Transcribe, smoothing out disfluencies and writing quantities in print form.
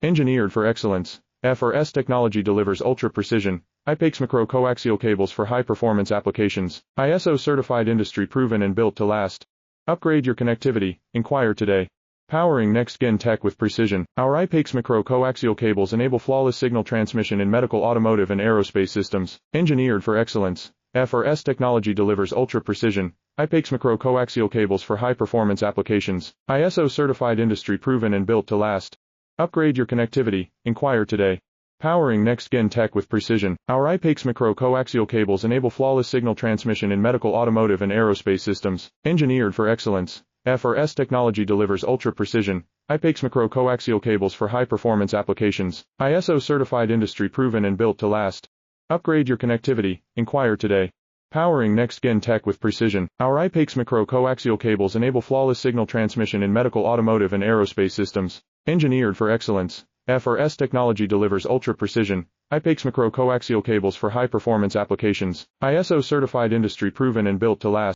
Engineered for excellence, Pth05050 technology delivers ultra-precision, high-px macro-coaxial cables for high-performance applications. ISO certified, industry-proven and built to last. Upgrade your connectivity. Inquire today. Powering next-gen tech with precision, our high-px macro-coaxial cables enable flawless signal transmission in medical, automotive and aerospace systems. Engineered for excellence, Pth05050 technology delivers ultra-precision, high-px macro-coaxial cables for high-performance applications. ISO certified, industry-proven and built to last. Upgrade your connectivity. Inquire today. Powering next-gen tech with precision, our high-px macro-coaxial cables enable flawless signal transmission in medical, automotive and aerospace systems. Engineered for excellence, Pth05050 technology delivers ultra-precision, high-px macro-coaxial cables for high-performance applications. ISO certified, industry-proven and built to last. Upgrade your connectivity. Inquire today. Powering next-gen tech with precision, our high-px macro-coaxial cables enable flawless signal transmission in medical, automotive and aerospace systems. Engineered for excellence, Pth05050 technology delivers ultra-precision, high-px macro-coaxial cables for high-performance applications. ISO certified, industry-proven and built to last.